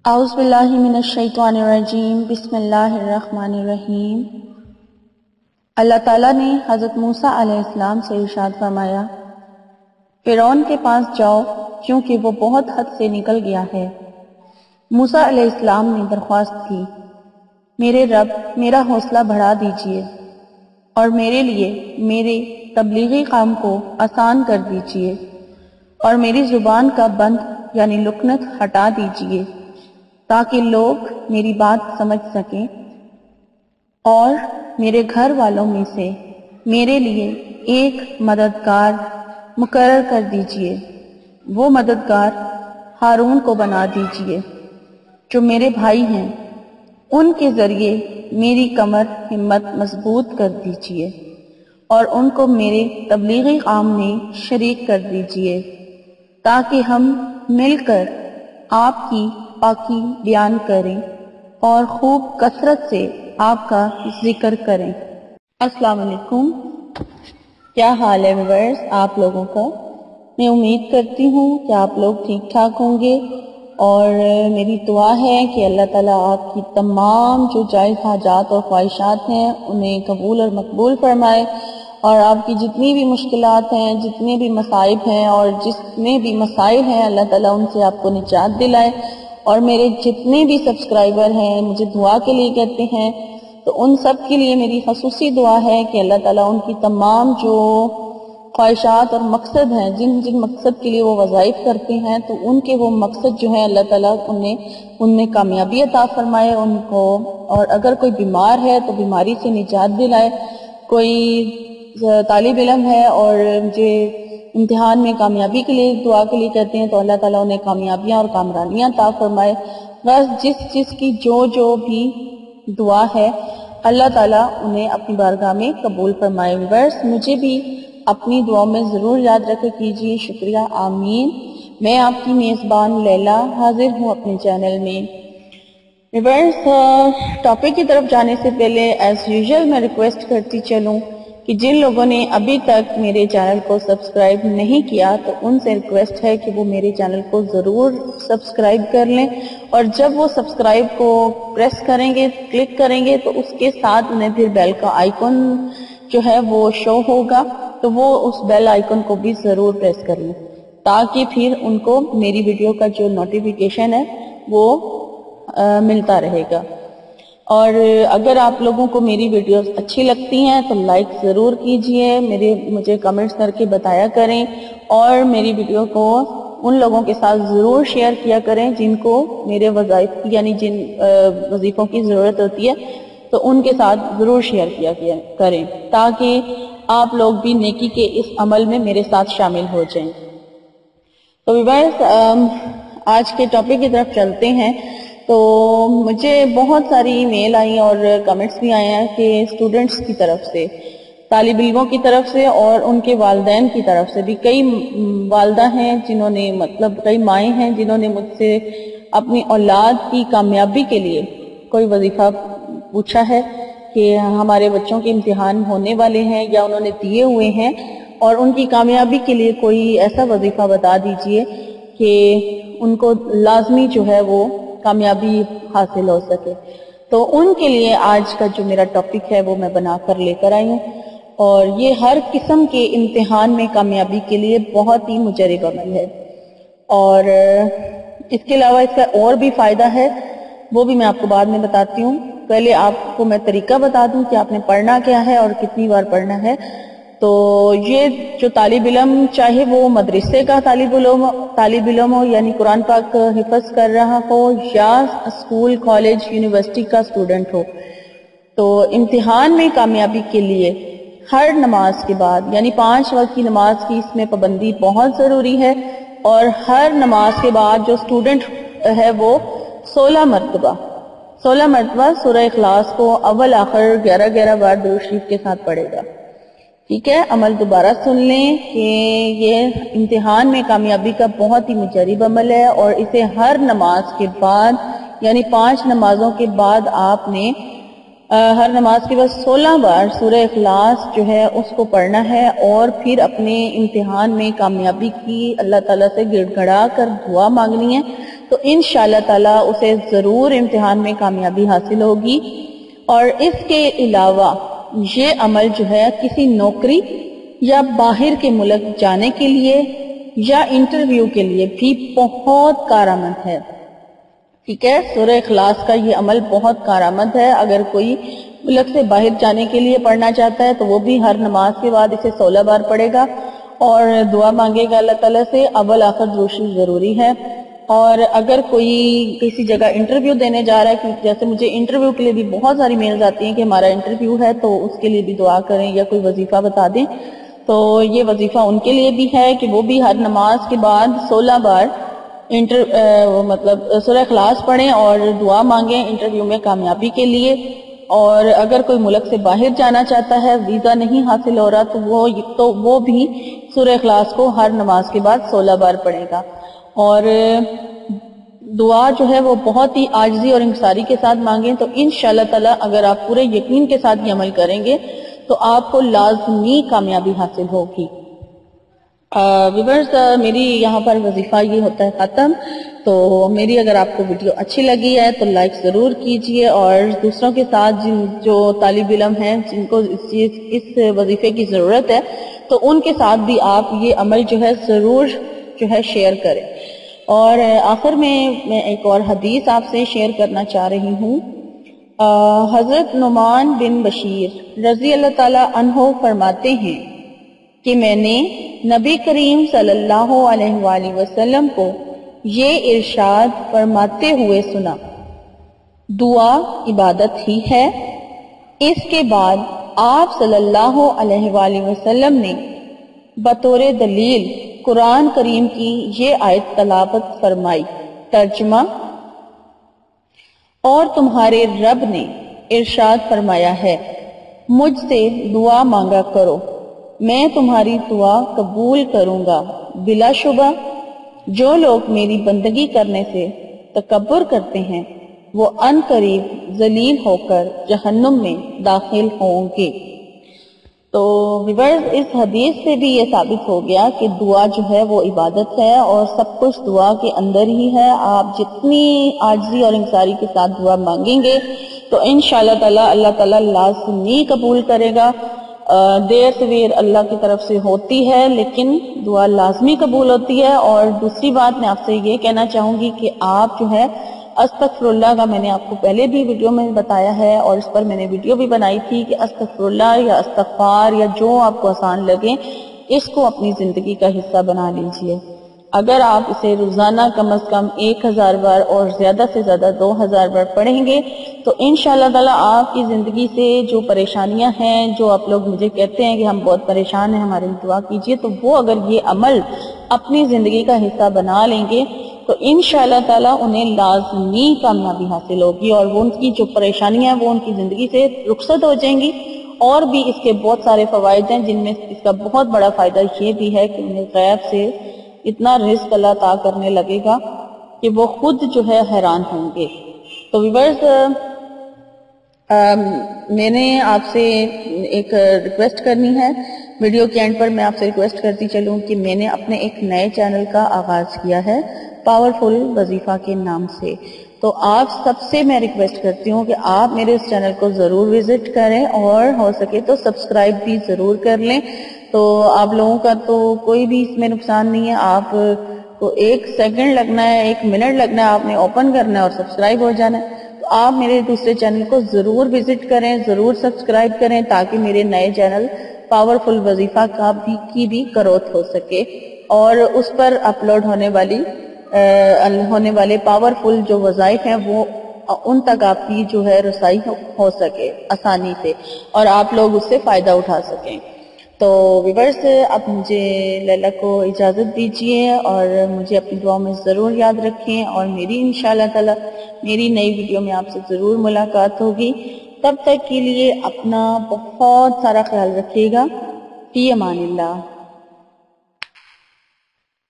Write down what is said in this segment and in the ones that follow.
اعوذ باللہ من الشیطان الرجیم بسم اللہ الرحمن الرحیم۔ اللہ تعالیٰ نے حضرت موسیٰ علیہ السلام سے ارشاد فرمایا، فرعون کے پاس جاؤ کیونکہ وہ بہت حد سے نکل گیا ہے۔ موسیٰ علیہ السلام نے درخواست کی، میرے رب میرا حوصلہ بڑھا دیجئے اور میرے لیے میرے تبلیغی کام کو آسان کر دیجئے اور میری زبان کا بند یعنی لکنت ہٹا دیجئے تاکہ لوگ میری بات سمجھ سکیں، اور میرے گھر والوں میں سے میرے لیے ایک مددگار مقرر کر دیجئے۔ وہ مددگار ہارون کو بنا دیجئے جو میرے بھائی ہیں، ان کے ذریعے میری کمر ہمت مضبوط کر دیجئے اور ان کو میرے تبلیغی کام میں شریک کر دیجئے تاکہ ہم مل کر آپ کی پاکی بیان کریں اور خوب کثرت سے آپ کا ذکر کریں۔ السلام علیکم، کیا حال ہے ویورز آپ لوگوں کا؟ میں امید کرتی ہوں کہ آپ لوگ ٹھیک ٹھاک ہوں گے، اور میری دعا ہے کہ اللہ تعالیٰ آپ کی تمام جو جائز حاجات اور خواہشات ہیں انہیں قبول اور مقبول فرمائے، اور آپ کی جتنی بھی مشکلات ہیں، جتنے بھی مصائب ہیں اور جتنے بھی مسائل ہیں، اللہ تعالیٰ ان سے آپ کو نجات دلائے۔ اور میرے جتنے بھی سبسکرائبر ہیں مجھے دعا کے لیے کہتے ہیں، تو ان سب کے لیے میری خصوصی دعا ہے کہ اللہ تعالیٰ ان کی تمام جو خواہشات اور مقصد ہیں، جن مقصد کے لیے وہ وظائف کرتے ہیں، تو ان کے وہ مقصد جو ہیں اللہ تعالیٰ ان میں کامیابی عطا فرمائے ان کو، اور اگر کوئی بیمار ہے تو بیماری سے نجات دلائے۔ کوئی طالب علم ہے اور مجھے امتحان میں کامیابی کے لیے دعا کے لیے کہتے ہیں، تو اللہ تعالیٰ انہیں کامیابیاں اور کامرانیاں عطا فرمائے۔ بس جس کی جو بھی دعا ہے اللہ تعالیٰ انہیں اپنی بارگاہ میں قبول فرمائے۔ ویورز مجھے بھی اپنی دعاؤں میں ضرور یاد رکھے کیجیے، شکریہ، آمین۔ میں آپ کی میزبان لیلا حاضر ہوں اپنے چینل میں۔ ویورز ٹاپک کی طرف جانے سے پہلے ایز یوزول میں ریکویسٹ کرتی چلوں کہ جن لوگوں نے ابھی تک میرے چینل کو سبسکرائب نہیں کیا تو ان سے ریکویسٹ ہے کہ وہ میرے چینل کو ضرور سبسکرائب کر لیں، اور جب وہ سبسکرائب کو پریس کریں گے، کلک کریں گے، تو اس کے ساتھ انہیں پھر بیل کا آئیکن جو ہے وہ شو ہوگا، تو وہ اس بیل آئیکن کو بھی ضرور پریس کر لیں تاکہ پھر ان کو میری ویڈیو کا جو نوٹیفیکیشن ہے وہ ملتا رہے گا۔ اور اگر آپ لوگوں کو میری ویڈیوز اچھی لگتی ہیں تو لائک ضرور کیجئے، مجھے کمنٹس کر کے بتایا کریں، اور میری ویڈیو کو ان لوگوں کے ساتھ ضرور شیئر کیا کریں جن کو میرے وظائف یعنی جن وظیفوں کی ضرورت ہوتی ہے، تو ان کے ساتھ ضرور شیئر کیا کریں تاکہ آپ لوگ بھی نیکی کے اس عمل میں میرے ساتھ شامل ہو جائیں۔ تو ویورز آج کے ٹاپک کی طرف چلتے ہیں۔ تو مجھے بہت ساری ای میل آئی اور کمنٹس بھی آئے ہیں کہ اسٹوڈنٹس کی طرف سے، طالب علموں کی طرف سے اور ان کے والدین کی طرف سے بھی، کئی والدہ ہیں جنہوں نے کئی مائیں ہیں جنہوں نے مجھ سے اپنی اولاد کی کامیابی کے لیے کوئی وظیفہ پوچھا ہے کہ ہمارے بچوں کے امتحان ہونے والے ہیں یا انہوں نے دیے ہوئے ہیں، اور ان کی کامیابی کے لیے کوئی ایسا وظیفہ بتا دیجئے کہ ان کو لازمی جو ہے وہ کامیابی حاصل ہو سکے۔ تو ان کے لیے آج کا جو میرا ٹاپک ہے وہ میں بنا کر لے کر آئی ہوں، اور یہ ہر قسم کے امتحان میں کامیابی کے لیے بہت ہی مجرب عمل ہے، اور اس کے علاوہ اس کا اور بھی فائدہ ہے، وہ بھی میں آپ کو بعد میں بتاتی ہوں۔ پہلے آپ کو میں طریقہ بتا دوں کہ آپ نے پڑھنا کیا ہے اور کتنی بار پڑھنا ہے۔ تو یہ جو طالب علم، چاہے وہ مدرسے کا طالب علم ہو یعنی قرآن پاک حفظ کر رہا ہو، یا اسکول، کالج، یونیورسٹی کا اسٹوڈنٹ ہو، تو امتحان میں کامیابی کے لیے ہر نماز کے بعد یعنی 5 وقت کی نماز کی اس میں پابندی بہت ضروری ہے، اور ہر نماز کے بعد جو اسٹوڈنٹ ہے وہ 16 مرتبہ سورہ اخلاص کو اول آخر 11 بار درود شریف کے ساتھ پڑھے گا۔ ٹھیک ہے، عمل دوبارہ سن لیں کہ یہ امتحان میں کامیابی کا بہت ہی مجرب عمل ہے، اور اسے ہر نماز کے بعد یعنی 5 نمازوں کے بعد آپ نے ہر نماز کے بعد 16 بار سورہ اخلاص جو ہے اس کو پڑھنا ہے، اور پھر اپنے امتحان میں کامیابی کی اللہ تعالیٰ سے گڑ گڑا کر دعا مانگنی ہے تو انشاءاللہ تعالی اسے ضرور امتحان میں کامیابی حاصل ہوگی۔ اور اس کے علاوہ یہ عمل جو ہے کسی نوکری یا باہر کے ملک جانے کے لیے یا انٹرویو کے لیے بھی بہت کارآمد ہے۔ ٹھیک ہے، سورہ اخلاص کا یہ عمل بہت کارآمد ہے۔ اگر کوئی ملک سے باہر جانے کے لیے پڑھنا چاہتا ہے تو وہ بھی ہر نماز کے بعد اسے 16 بار پڑھے گا اور دعا مانگے گا اللہ تعالیٰ سے۔ اول آخر دروشی ضروری ہے۔ اور اگر کوئی کسی جگہ انٹرویو دینے جا رہا ہے، کہ جیسے مجھے انٹرویو کے لیے بھی بہت ساری میلز آتی ہیں کہ ہمارا انٹرویو ہے تو اس کے لیے بھی دعا کریں یا کوئی وظیفہ بتا دیں، تو یہ وظیفہ ان کے لیے بھی ہے کہ وہ بھی ہر نماز کے بعد 16 بار سورہ اخلاص پڑھیں اور دعا مانگیں انٹرویو میں کامیابی کے لیے۔ اور اگر کوئی ملک سے باہر جانا چاہتا ہے، ویزا نہیں حاصل ہو رہا، تو وہ بھی سورہ اخلاص کو ہر نماز کے بعد 16 بار پڑھے گا۔ اور دعا جو ہے وہ بہت ہی عاجزی اور انکساری کے ساتھ مانگیں، تو انشاءاللہ تعالی اگر آپ پورے یقین کے ساتھ یہ عمل کریں گے تو آپ کو لازمی کامیابی حاصل ہوگی۔ ویورز، میری یہاں پر وظیفہ یہ ہوتا ہے ختم۔ تو میری اگر آپ کو ویڈیو اچھی لگی ہے تو لائک ضرور کیجئے، اور دوسروں کے ساتھ جو طالب علم ہیں جن کو اس وظیفے کی ضرورت ہے تو ان کے ساتھ بھی آپ یہ عمل جو ہے ضرور شیئر کریں۔ اور آخر میں ایک اور حدیث آپ سے شیئر کرنا چاہ رہی ہوں۔ حضرت نعمان بن بشیر رضی اللہ تعالی عنہ فرماتے ہیں کہ میں نے نبی کریم صلی اللہ علیہ وآلہ وسلم کو یہ ارشاد فرماتے ہوئے سنا، دعا عبادت ہی ہے۔ اس کے بعد آپ صلی اللہ علیہ وآلہ وسلم نے بطور دلیل قرآن کریم کی یہ آیت تلاوت فرمائی۔ ترجمہ: اور تمہارے رب نے ارشاد فرمایا ہے، مجھ سے دعا مانگا کرو، میں تمہاری دعا قبول کروں گا۔ بلا شبہ جو لوگ میری بندگی کرنے سے تکبر کرتے ہیں وہ ان قریب ذلیل ہو کر جہنم میں داخل ہوں گے۔ تو ویورز، اس حدیث سے بھی یہ ثابت ہو گیا کہ دعا جو ہے وہ عبادت ہے اور سب کچھ دعا کے اندر ہی ہے۔ آپ جتنی عاجزی اور انکساری کے ساتھ دعا مانگیں گے تو انشاءاللہ تعالی اللہ تعالی لازمی قبول کرے گا۔ دیر سویر اللہ کی طرف سے ہوتی ہے لیکن دعا لازمی قبول ہوتی ہے۔ اور دوسری بات میں آپ سے یہ کہنا چاہوں گی کہ آپ جو ہے استغفر اللہ کا، میں نے آپ کو پہلے بھی ویڈیو میں بتایا ہے اور اس پر میں نے ویڈیو بھی بنائی تھی کہ استغفر اللہ یا استغفار یا جو آپ کو آسان لگے اس کو اپنی زندگی کا حصہ بنا لیجئے۔ اگر آپ اسے روزانہ کم از کم 1000 بار اور زیادہ سے زیادہ 2000 بار پڑھیں گے تو انشاءاللہ تعالی آپ کی زندگی سے جو پریشانیاں ہیں، جو آپ لوگ مجھے کہتے ہیں کہ ہم بہت پریشان ہیں ہماری دعا کیجئے، تو وہ اگر یہ عمل اپنی زندگی کا حصہ بنا لیں گے تو انشاءاللہ تعالی انہیں لازمی کامیابی حاصل ہوگی اور وہ ان کی جو پریشانیاں ہیں وہ ان کی زندگی سے رخصت ہو جائیں گی۔ اور بھی اس کے بہت سارے فوائد ہیں، جن میں اس کا بہت بڑا فائدہ یہ بھی ہے کہ انہیں غیب سے اتنا رزق اللہ عطا کرنے لگے گا کہ وہ خود جو ہے حیران ہوں گے۔ تو ویورز، میں نے آپ سے ایک ریکویسٹ کرنی ہے، ویڈیو کے اینڈ پر میں آپ سے ریکویسٹ کرتی چلوں کہ میں نے اپنے ایک نئے چینل کا آغاز کیا ہے پاورفل وظیفہ کے نام سے۔ تو آپ سب سے میں ریکویسٹ کرتی ہوں کہ آپ میرے اس چینل کو ضرور وزٹ کریں اور ہو سکے تو سبسکرائب بھی ضرور کر لیں۔ تو آپ لوگوں کا تو کوئی بھی اس میں نقصان نہیں ہے، آپ کو 1 سیکنڈ لگنا ہے، 1 منٹ لگنا ہے، آپ نے اوپن کرنا ہے اور سبسکرائب ہو جانا ہے۔ تو آپ میرے دوسرے چینل کو ضرور وزٹ کریں، ضرور سبسکرائب کریں تاکہ میرے نئے چینل پاورفل وظیفہ کی بھی گروتھ ہو سکے اور اس پر اپلوڈ ہونے والے پاورفل جو وظائف ہیں وہ ان تک آپ کی جو ہے رسائی ہو سکے آسانی سے اور آپ لوگ اس سے فائدہ اٹھا سکیں۔ تو ویورز، اب مجھے لیلا کو اجازت دیجیے اور مجھے اپنی دعاؤں میں ضرور یاد رکھیں اور میری انشاءاللہ تعالی میری نئی ویڈیو میں آپ سے ضرور ملاقات ہوگی۔ تب تک کے لیے اپنا بہت سارا خیال رکھیے گا۔ فی امان اللہ۔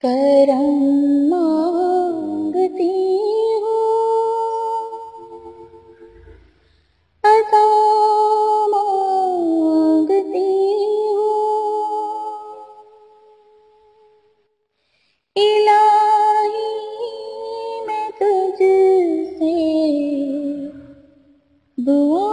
کرم مانگتی ہوں، عطا مانگتی ہوں، الہی میں دعا